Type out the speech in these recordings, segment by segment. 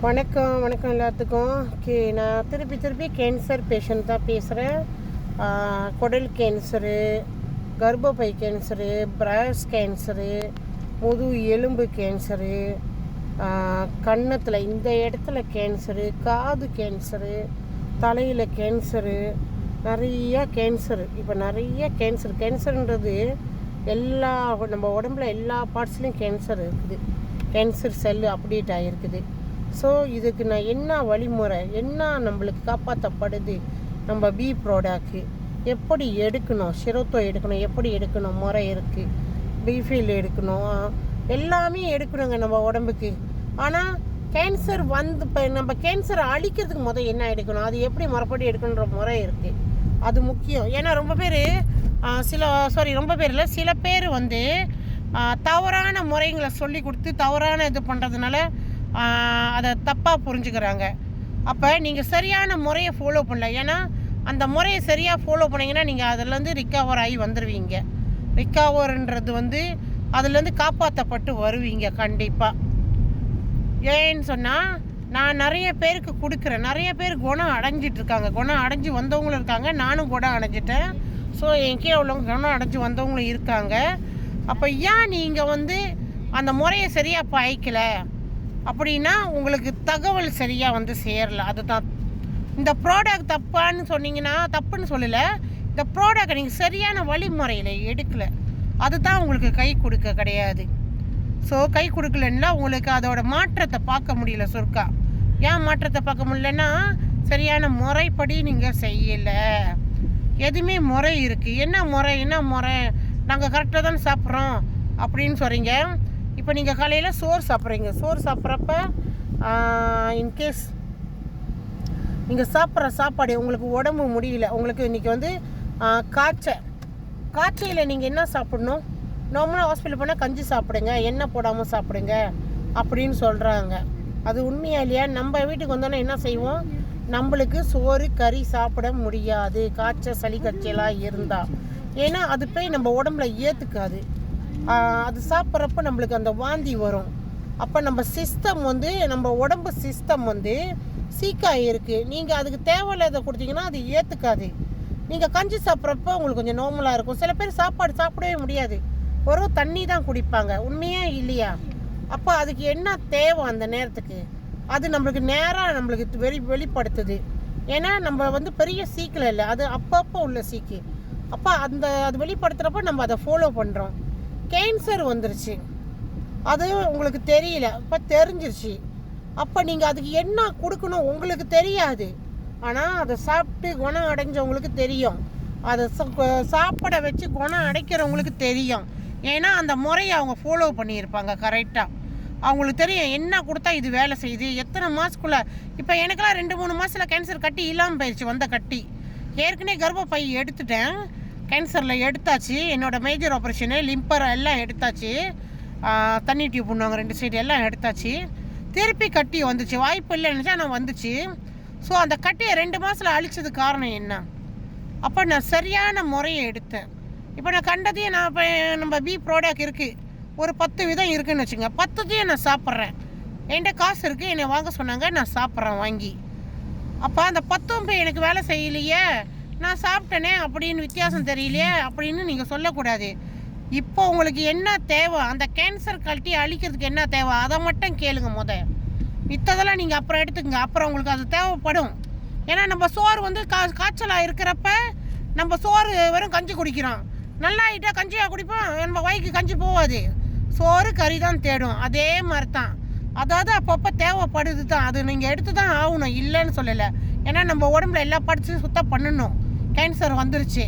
வணக்கம் வணக்கம் எல்லாத்துக்கும். நான் திருப்பி கேன்சர் பேஷண்ட் தான் பேசுகிறேன். குடல் கேன்சரு, கர்ப்பப்பை கேன்சரு, பிராஸ்ட் கேன்சரு, முதுகு எலும்பு கேன்சரு, கன்னத்தில் இந்த இடத்துல கேன்சரு, காது கேன்சரு, தலையில் கேன்சரு, நிறைய கேன்சரு. இப்போ நிறைய கேன்சருன்றது எல்லா நம்ம உடம்புல எல்லா பார்ட்ஸ்லேயும் கேன்சர் இருக்குது. கேன்சர் செல்லு அப்டேட் ஆகிருக்குது. ஸோ இதுக்கு நான் என்ன வழிமுறை, என்ன நம்மளுக்கு காப்பாற்றப்படுது, நம்ம பி ப்ராடக்ட் எப்படி எடுக்கணும், சிரோத்தோ எடுக்கணும், எப்படி எடுக்கணும் முறை இருக்குது, பீஃபீல் எடுக்கணும், எல்லாமே எடுக்கணுங்க நம்ம உடம்புக்கு. ஆனால் கேன்சர் இப்போ நம்ம கேன்சரை அழிக்கிறதுக்கு என்ன எடுக்கணும், அது எப்படி முறைப்படி எடுக்கணுன்ற முறை இருக்குது. அது முக்கியம். ஏன்னா சில பேர் தவறான முறைங்களை சொல்லி கொடுத்து தவறான இது பண்ணுறதுனால அதை தப்பாக புரிஞ்சுக்கிறாங்க. அப்போ நீங்கள் சரியான முறையை ஃபாலோ பண்ணல. ஏன்னா அந்த முறையை சரியாக ஃபாலோ பண்ணிங்கன்னா நீங்கள் அதிலேருந்து ரிக்கவர் ஆகி வந்துடுவீங்க. ரிக்கவர்ன்றது அதுலேருந்து காப்பாற்றப்பட்டு வருவீங்க கண்டிப்பாக. ஏன்னு சொன்னால் நான் நிறைய பேருக்கு கொடுக்குறேன். நிறைய பேர் குணம் அடைஞ்சிட்ருக்காங்க, குணம் அடைஞ்சி வந்தவங்களும் இருக்காங்க. நானும் குணம் அடைஞ்சிட்டேன். ஸோ என்கே உள்ளவங்க குணம் அடைஞ்சி வந்தவங்களும் இருக்காங்க. அப்போ ஏன் நீங்கள் அந்த முறையை சரியாக பாய்க்கலை அப்படின்னா உங்களுக்கு தகவல் சரியாக சேரல. அதுதான் இந்த ப்ராடக்ட் தப்புன்னு சொல்லலை. இந்த ப்ராடக்ட் நீங்கள் சரியான வழிமுறையில் எடுக்கலை, அதுதான் உங்களுக்கு கை கொடுக்க கிடையாது. ஸோ கை கொடுக்கலன்னா உங்களுக்கு அதோட மாற்றத்தை பார்க்க முடியல. சொர்க்கா ஏன் மாற்றத்தை பார்க்க முடியலன்னா சரியான முறைப்படி நீங்கள் செய்யலை. எதுவுமே முறை இருக்குது. என்ன முறை நாங்கள் கரெக்டாக தானே சாப்பிட்றோம் அப்படின்னு சொல்கிறீங்க. இப்போ நீங்கள் காலையில் சோறு சாப்பிட்றீங்க. சோறு சாப்பிட்றப்ப இன்கேஸ் நீங்கள் சாப்பிட்ற சாப்பாடு உங்களுக்கு உடம்பு முடியல, உங்களுக்கு இன்றைக்கி காய்ச்சல் நீங்கள் என்ன சாப்பிடணும், நார்மலாக ஹாஸ்பிட்டல் போனால் கஞ்சி சாப்பிடுங்க, எண்ணெய் போடாமல் சாப்பிடுங்க அப்படின்னு சொல்கிறாங்க. அது உண்மையா இல்லையா? நம்ம வீட்டுக்கு வந்தோன்னா என்ன செய்வோம், நம்மளுக்கு சோறு கறி சாப்பிட முடியாது காய்ச்சல் சளி கட்சியெல்லாம் இருந்தால். ஏன்னா அது போய் நம்ம உடம்புல ஏற்றுக்காது. அது சாப்பிட்றப்ப நம்மளுக்கு அந்த வாந்தி வரும். அப்போ நம்ம சிஸ்டம் நம்ம உடம்பு சிஸ்டம் சீக்காக இருக்குது. நீங்கள் அதுக்கு தேவையில்லாத கொடுத்தீங்கன்னா அது ஏற்றுக்காது. நீங்கள் கஞ்சி சாப்பிட்றப்ப உங்களுக்கு கொஞ்சம் நார்மலாக இருக்கும். சில பேர் சாப்பாடு சாப்பிடவே முடியாது, ஒரு தண்ணி தான் குடிப்பாங்க. உண்மையே இல்லையா? அப்போ அதுக்கு என்ன தேவை அந்த நேரத்துக்கு, அது நம்மளுக்கு நம்மளுக்கு வெளிப்படுத்துது. ஏன்னா நம்ம பெரிய சீக்கில் இல்லை, அது அப்பப்போ உள்ள சீக்கு. அப்போ அது வெளிப்படுத்துகிறப்ப நம்ம அதை ஃபாலோ பண்ணுறோம். கேன்சர் வந்துருச்சு, அது உங்களுக்கு தெரியல, இப்போ தெரிஞ்சிருச்சு. அப்போ நீங்கள் அதுக்கு என்ன கொடுக்கணும் உங்களுக்கு தெரியாது. ஆனால் அதை சாப்பிட்டு குணம் அடைஞ்சவங்களுக்கு தெரியும், அதை சாப்பிட வச்சு குணம் அடைக்கிறவங்களுக்கு தெரியும். ஏன்னா அந்த முறையை அவங்க ஃபாலோ பண்ணியிருப்பாங்க கரெக்டாக. அவங்களுக்கு தெரியும் என்ன கொடுத்தா இது வேலை செய்யுது, எத்தனை மாதத்துக்குள்ளே. இப்போ எனக்கெல்லாம் 2-3 மாதத்தில் கேன்சர் கட்டி இல்லாமல் போயிடுச்சு. வந்த கட்டி ஏற்கனவே கர்ப்பப்பை எடுத்துட்டேன், கேன்சரில் எடுத்தாச்சு. என்னோடய மேஜர் ஆப்ரேஷனு லிம்பர் எல்லாம் எடுத்தாச்சு, தண்ணி டியூப் பண்ணுவாங்க 2 சைடு எல்லாம் எடுத்தாச்சு. திருப்பி கட்டி வந்துச்சு, வாய்ப்பு இல்லைன்னு நினச்சா நான் வந்துச்சு. ஸோ அந்த கட்டியை 2 மாதத்தில் அழிச்சது காரணம் என்ன? அப்போ நான் சரியான முறையை எடுத்தேன். இப்போ நான் கண்டதையும் இப்போ நம்ம பி ப்ராடக்ட் இருக்குது, ஒரு 10 விதம் இருக்குதுன்னு வச்சுங்க, 10த்தையும் நான் சாப்பிட்றேன். என்கிட்ட காசு இருக்குது, என்னை வாங்க சொன்னாங்க, நான் சாப்பிட்றேன் வாங்கி. அப்போ அந்த 10ம் போய் எனக்கு வேலை செய்யலையே, நான் சாப்பிட்டேனே அப்படின்னு வித்தியாசம் தெரியலையே அப்படின்னு நீங்கள் சொல்லக்கூடாது. இப்போ உங்களுக்கு என்ன தேவை, அந்த கேன்சர் கட்டி அழிக்கிறதுக்கு என்ன தேவை அதை மட்டும் கேளுங்க. மித்ததெல்லாம் நீங்கள் அப்புறம் எடுத்துக்கங்க, அப்புறம் உங்களுக்கு அது தேவைப்படும். ஏன்னா நம்ம சோறு காய்ச்சலாக இருக்கிறப்ப நம்ம சோறு வெறும் கஞ்சி குடிக்கிறோம், நல்லா ஆகிட்டா கஞ்சியாக குடிப்போம், நம்ம வயிக்கு கஞ்சி போகாது, சோறு கறி தான் தேடும். அதே மாதிரி தான், அதாவது அப்பப்போ தேவைப்படுது தான், அது நீங்கள் எடுத்து தான் ஆகணும், இல்லைன்னு சொல்லலை. ஏன்னா நம்ம உடம்புல எல்லா பார்ட்ஸையும் சுத்தம் பண்ணணும். கேன்சர் வந்துருச்சு,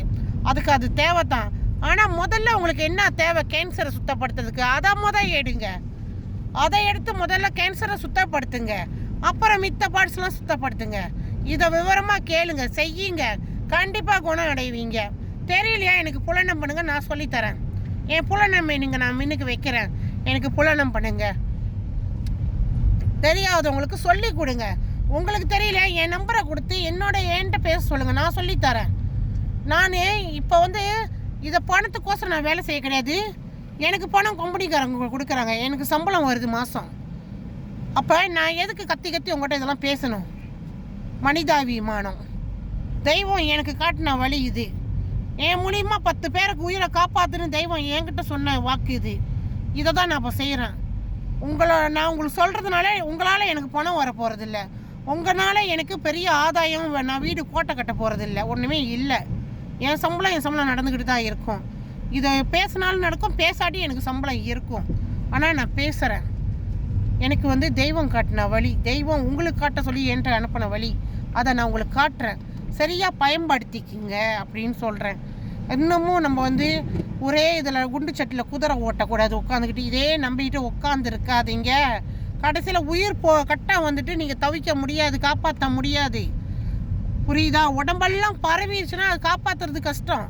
அதுக்கு அது தேவை தான். ஆனால் முதல்ல உங்களுக்கு என்ன தேவை கேன்சரை சுத்தப்படுத்துறதுக்கு, அதை எடுங்க. அதை எடுத்து முதல்ல கேன்சரை சுத்தப்படுத்துங்க, அப்புறம் மித்த பார்ட்ஸ்லாம் சுத்தப்படுத்துங்க. இதை விவரமாக கேளுங்க, செய்யுங்க, கண்டிப்பாக குணம் அடைவீங்க. தெரியலையா எனக்கு புலனம் பண்ணுங்க, நான் சொல்லித்தரேன். என் புலனம் நீங்கள் நான் மின்னுக்கு வைக்கிறேன், எனக்கு புலனம் பண்ணுங்க. தெரியாதவங்களுக்கு சொல்லி கொடுங்க. உங்களுக்கு தெரியல என் நம்பரை கொடுத்து என்கிட்ட பேச சொல்லுங்கள், நான் சொல்லித்தரேன். நான் இப்போ இதை பணத்துக்கோசரம் நான் வேலை செய்ய கிடையாது. எனக்கு பணம் கம்பெனிக்காரங்க கொடுக்குறாங்க, எனக்கு சம்பளம் வருது மாதம். அப்போ நான் எதுக்கு கத்தி கத்தி உங்கள்கிட்ட இதெல்லாம் பேசணும்? மனிதாபிமானம். தெய்வம் எனக்கு காட்டின வழி இது. என் மூலியமாக 10 பேருக்கு உயிரை காப்பாற்றுன்னு தெய்வம் என்கிட்ட சொன்ன வாக்கு இது. இதை தான் நான் இப்போ செய்கிறேன். நான் உங்களுக்கு சொல்கிறதுனால உங்களால் எனக்கு பணம் வர போகிறதில்ல. உங்களால் எனக்கு பெரிய ஆதாயம், நான் வீடு கோட்டை கட்ட போகிறதில்ல, ஒன்றுமே இல்லை. என் சம்பளம் நடந்துக்கிட்டு தான் இருக்கும். இதை பேசினாலும் நடக்கும், பேசாட்டி எனக்கு சம்பளம் இருக்கும். ஆனால் நான் பேசுகிறேன். எனக்கு தெய்வம் காட்டின வழி, தெய்வம் உங்களுக்கு காட்ட சொல்லி என்கிட்ட அனுப்பின வழி, அதை நான் உங்களுக்கு காட்டுறேன். சரியாக பயன்படுத்திக்கிங்க அப்படின்னு சொல்கிறேன். இன்னமும் நம்ம ஒரே இதில் குண்டு சட்டியில் குதிரை ஓட்டக்கூடாது. உட்காந்துக்கிட்டு இதே நம்பிக்கிட்டு உட்காந்து இருக்காதீங்க. கடைசியில் உயிர் கட்ட நீங்கள் தவிக்க முடியாது, காப்பாற்ற முடியாது. புரியுதா? உடம்பெல்லாம் பரவிடுச்சுன்னா அது காப்பாற்றுறது கஷ்டம்.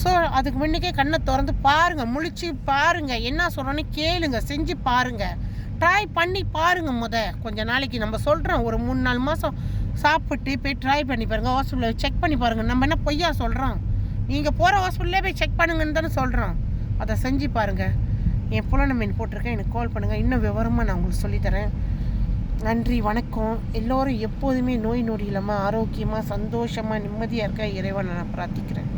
ஸோ அதுக்கு முன்னுக்கே கண்ணை திறந்து பாருங்கள், முழிச்சு பாருங்கள், என்ன சொல்கிறோன்னு கேளுங்க, செஞ்சு பாருங்கள், ட்ரை பண்ணி பாருங்கள். கொஞ்ச நாளைக்கு நம்ம சொல்கிறோம், ஒரு 3-4 மாதம் சாப்பிட்டு போய் ட்ரை பண்ணி பாருங்கள். ஹாஸ்பிட்டலில் செக் பண்ணி பாருங்கள். நம்ம என்ன பொய்யா சொல்கிறோம்? நீங்கள் போகிற ஹாஸ்பிட்டலே போய் செக் பண்ணுங்கன்னு தானே சொல்கிறோம். அதை செஞ்சு பாருங்கள். என் புலனை மீன் போட்டிருக்கேன், எனக்கு கால் பண்ணுங்கள். இன்னும் விவரமாக நான் உங்களுக்கு சொல்லித்தரேன். நன்றி, வணக்கம். எல்லோரும் எப்போதுமே நோய் நொடி இல்லாமல் ஆரோக்கியமாக சந்தோஷமாக நிம்மதியாக இருக்க இறைவனை நான் பிரார்த்திக்கிறேன்.